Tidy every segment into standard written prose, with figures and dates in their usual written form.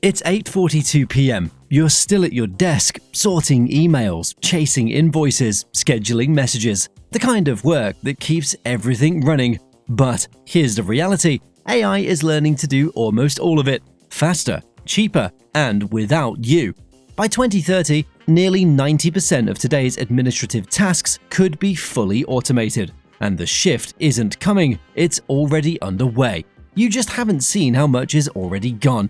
It's 8:42 p.m. You're still at your desk, sorting emails, chasing invoices, scheduling messages, the kind of work that keeps everything running. But here's the reality: AI is learning to do almost all of it, faster, cheaper, and without you. By 2030, nearly 90% of today's administrative tasks could be fully automated. And the shift isn't coming, it's already underway. You just haven't seen how much is already gone.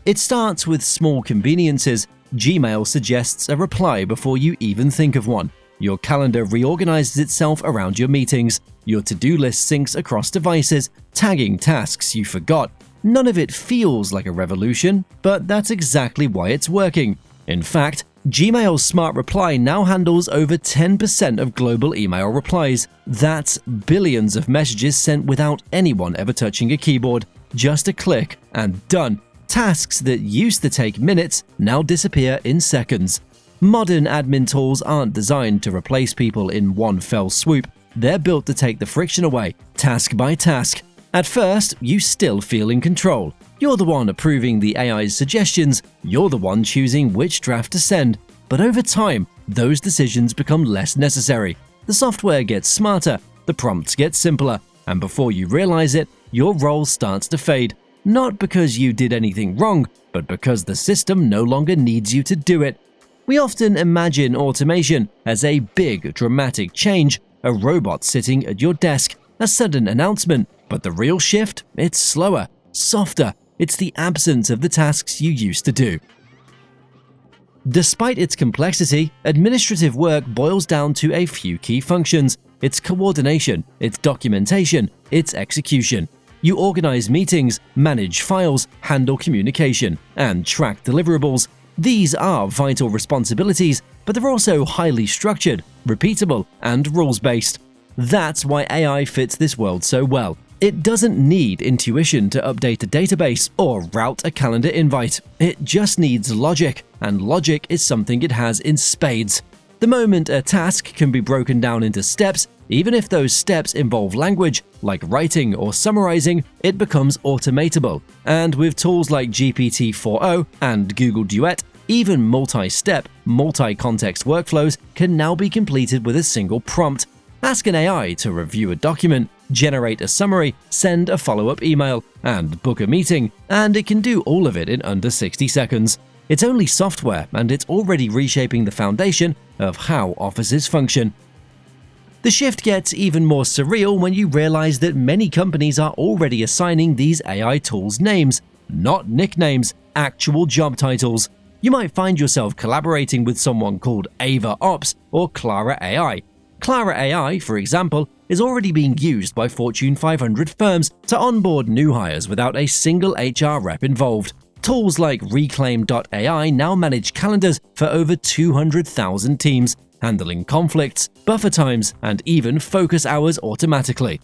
It starts with small conveniences. Gmail suggests a reply before you even think of one. Your calendar reorganizes itself around your meetings. Your to-do list syncs across devices, tagging tasks you forgot. None of it feels like a revolution, but that's exactly why it's working. In fact, Gmail's Smart Reply now handles over 10% of global email replies. That's billions of messages sent without anyone ever touching a keyboard. Just a click and done. Tasks that used to take minutes now disappear in seconds. Modern admin tools aren't designed to replace people in one fell swoop. They're built to take the friction away, task by task. At first, you still feel in control. You're the one approving the AI's suggestions, you're the one choosing which draft to send. But over time, those decisions become less necessary. The software gets smarter, the prompts get simpler, and before you realize it, your role starts to fade. Not because you did anything wrong, but because the system no longer needs you to do it. We often imagine automation as a big, dramatic change, a robot sitting at your desk, a sudden announcement. But the real shift? It's slower, softer. It's the absence of the tasks you used to do. Despite its complexity, administrative work boils down to a few key functions. It's coordination, it's documentation, it's execution. You organize meetings, manage files, handle communication, and track deliverables. These are vital responsibilities, but they're also highly structured, repeatable, and rules-based. That's why AI fits this world so well. It doesn't need intuition to update a database or route a calendar invite. It just needs logic, and logic is something it has in spades. The moment a task can be broken down into steps, even if those steps involve language, like writing or summarizing, it becomes automatable. And with tools like GPT-4o and Google Duet, even multi-step, multi-context workflows can now be completed with a single prompt. Ask an AI to review a document, generate a summary, send a follow-up email, and book a meeting, and it can do all of it in under 60 seconds. It's only software, and it's already reshaping the foundation of how offices function. The shift gets even more surreal when you realize that many companies are already assigning these AI tools names, not nicknames, actual job titles. You might find yourself collaborating with someone called Ava Ops or Clara AI. Clara AI, for example, is already being used by Fortune 500 firms to onboard new hires without a single HR rep involved. Tools like Reclaim.ai now manage calendars for over 200,000 teams, handling conflicts, buffer times, and even focus hours automatically.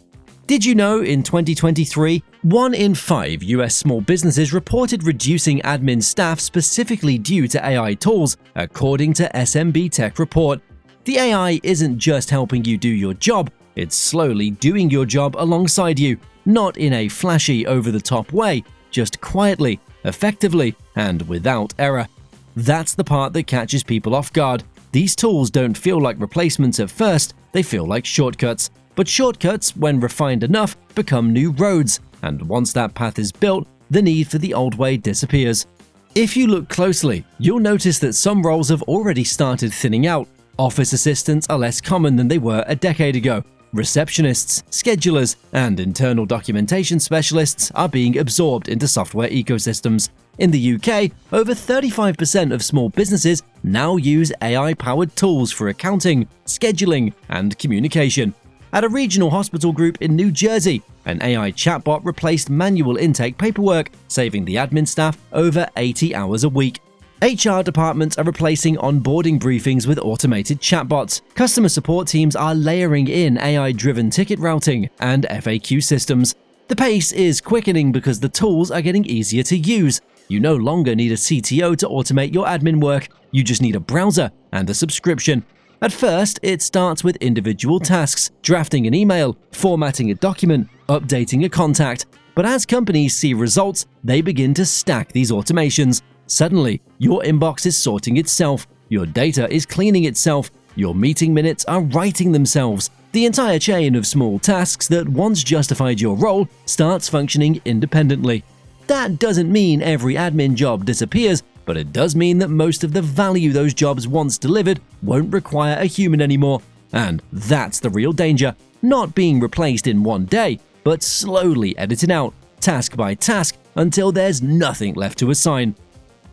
Did you know in 2023, 1 in 5 US small businesses reported reducing admin staff specifically due to AI tools, according to SMB Tech Report? The AI isn't just helping you do your job, it's slowly doing your job alongside you, not in a flashy, over-the-top way, just quietly, effectively, and without error. That's the part that catches people off guard. These tools don't feel like replacements at first, they feel like shortcuts. But shortcuts, when refined enough, become new roads, and once that path is built, the need for the old way disappears. If you look closely, you'll notice that some roles have already started thinning out. Office assistants are less common than they were a decade ago. Receptionists, schedulers, and internal documentation specialists are being absorbed into software ecosystems. In the UK, over 35% of small businesses now use AI-powered tools for accounting, scheduling, and communication. At a regional hospital group in New Jersey, an AI chatbot replaced manual intake paperwork, saving the admin staff over 80 hours a week. HR departments are replacing onboarding briefings with automated chatbots. Customer support teams are layering in AI-driven ticket routing and FAQ systems. The pace is quickening because the tools are getting easier to use. You no longer need a CTO to automate your admin work, you just need a browser and a subscription. At first, it starts with individual tasks, drafting an email, formatting a document, updating a contact. But as companies see results, they begin to stack these automations. Suddenly, your inbox is sorting itself, your data is cleaning itself, your meeting minutes are writing themselves. The entire chain of small tasks that once justified your role starts functioning independently. That doesn't mean every admin job disappears, but it does mean that most of the value those jobs once delivered won't require a human anymore. And that's the real danger, not being replaced in one day, but slowly edited out, task by task, until there's nothing left to assign.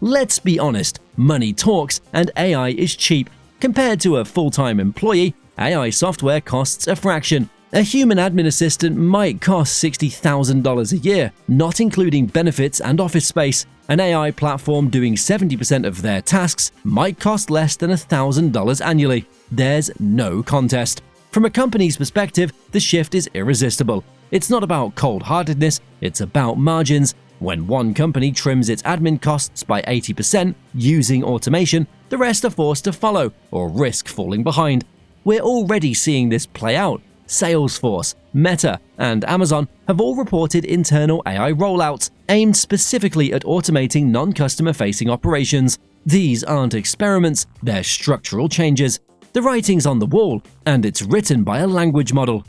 Let's be honest, money talks and AI is cheap. Compared to a full-time employee, AI software costs a fraction. A human admin assistant might cost $60,000 a year, not including benefits and office space. An AI platform doing 70% of their tasks might cost less than $1,000 annually. There's no contest. From a company's perspective, the shift is irresistible. It's not about cold-heartedness, it's about margins. When one company trims its admin costs by 80% using automation, the rest are forced to follow or risk falling behind. We're already seeing this play out. Salesforce, Meta, and Amazon have all reported internal AI rollouts aimed specifically at automating non-customer-facing operations. These aren't experiments, they're structural changes. The writing's on the wall, and it's written by a language model.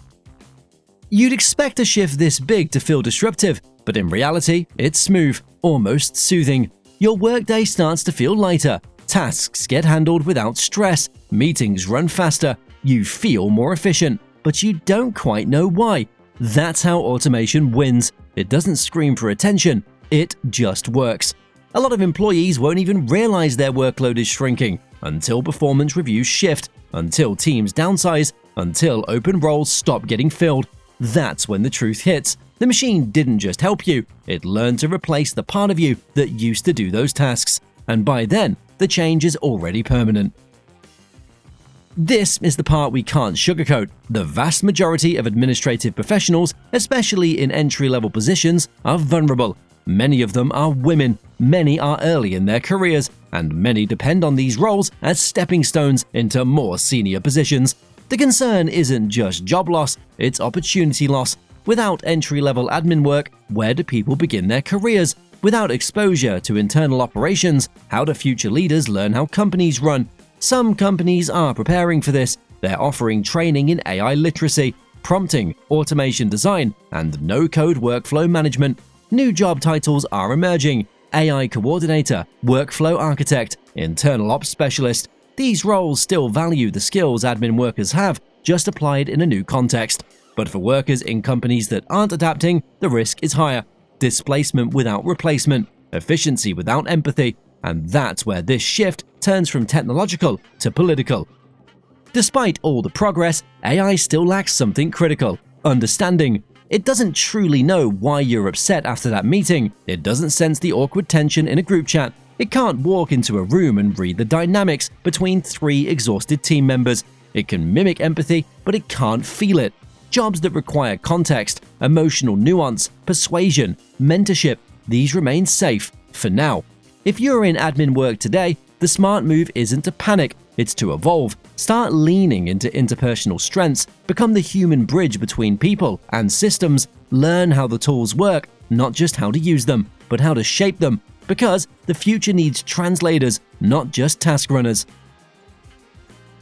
You'd expect a shift this big to feel disruptive, but in reality, it's smooth, almost soothing. Your workday starts to feel lighter, tasks get handled without stress, meetings run faster, you feel more efficient, but you don't quite know why. That's how automation wins. It doesn't scream for attention, it just works. A lot of employees won't even realize their workload is shrinking until performance reviews shift, until teams downsize, until open roles stop getting filled. That's when the truth hits. The machine didn't just help you, it learned to replace the part of you that used to do those tasks. And by then, the change is already permanent. This is the part we can't sugarcoat. The vast majority of administrative professionals, especially in entry-level positions, are vulnerable. Many of them are women, many are early in their careers, and many depend on these roles as stepping stones into more senior positions. The concern isn't just job loss, it's opportunity loss. Without entry-level admin work, where do people begin their careers? Without exposure to internal operations, how do future leaders learn how companies run? Some companies are preparing for this. They're offering training in AI literacy, prompting, automation design, and no-code workflow management. New job titles are emerging: AI coordinator, workflow architect, internal ops specialist. These roles still value the skills admin workers have, just applied in a new context. But for workers in companies that aren't adapting, the risk is higher. Displacement without replacement, efficiency without empathy, and that's where this shift turns from technological to political. Despite all the progress, AI still lacks something critical: understanding. It doesn't truly know why you're upset after that meeting. It doesn't sense the awkward tension in a group chat. It can't walk into a room and read the dynamics between three exhausted team members. It can mimic empathy, but it can't feel it. Jobs that require context, emotional nuance, persuasion, mentorship, these remain safe for now. If you're in admin work today, the smart move isn't to panic, it's to evolve. Start leaning into interpersonal strengths, become the human bridge between people and systems. Learn how the tools work, not just how to use them, but how to shape them, because the future needs translators, not just task runners.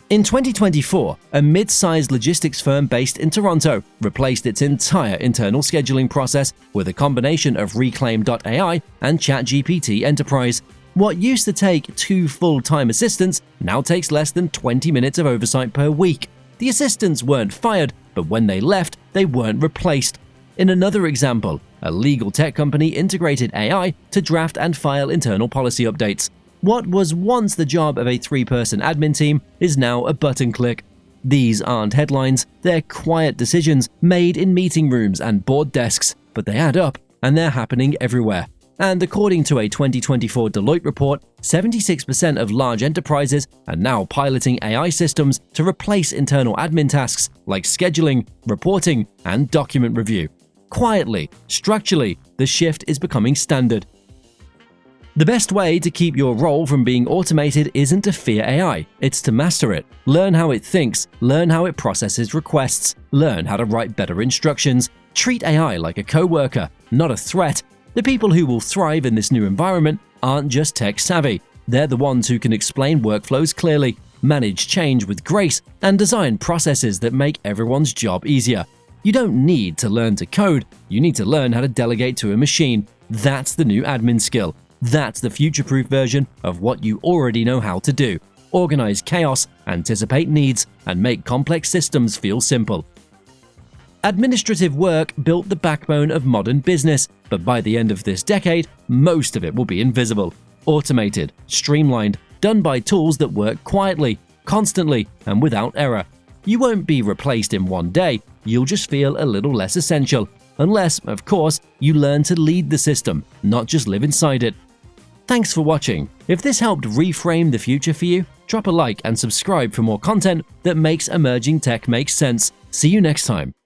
In 2024, a mid-sized logistics firm based in Toronto replaced its entire internal scheduling process with a combination of Reclaim.ai and ChatGPT Enterprise. What used to take 2 full-time assistants now takes less than 20 minutes of oversight per week. The assistants weren't fired, but when they left, they weren't replaced. In another example, a legal tech company integrated AI to draft and file internal policy updates. What was once the job of a 3-person admin team is now a button click. These aren't headlines, they're quiet decisions made in meeting rooms and board desks, but they add up, and they're happening everywhere. And according to a 2024 Deloitte report, 76% of large enterprises are now piloting AI systems to replace internal admin tasks like scheduling, reporting, and document review. Quietly, structurally, the shift is becoming standard. The best way to keep your role from being automated isn't to fear AI, it's to master it. Learn how it thinks, learn how it processes requests, learn how to write better instructions. Treat AI like a coworker, not a threat. The people who will thrive in this new environment aren't just tech-savvy. They're the ones who can explain workflows clearly, manage change with grace, and design processes that make everyone's job easier. You don't need to learn to code, you need to learn how to delegate to a machine. That's the new admin skill. That's the future-proof version of what you already know how to do. Organize chaos, anticipate needs, and make complex systems feel simple. Administrative work built the backbone of modern business, but by the end of this decade, most of it will be invisible. Automated, streamlined, done by tools that work quietly, constantly, and without error. You won't be replaced in one day, you'll just feel a little less essential. Unless, of course, you learn to lead the system, not just live inside it. Thanks for watching. If this helped reframe the future for you, drop a like and subscribe for more content that makes emerging tech make sense. See you next time.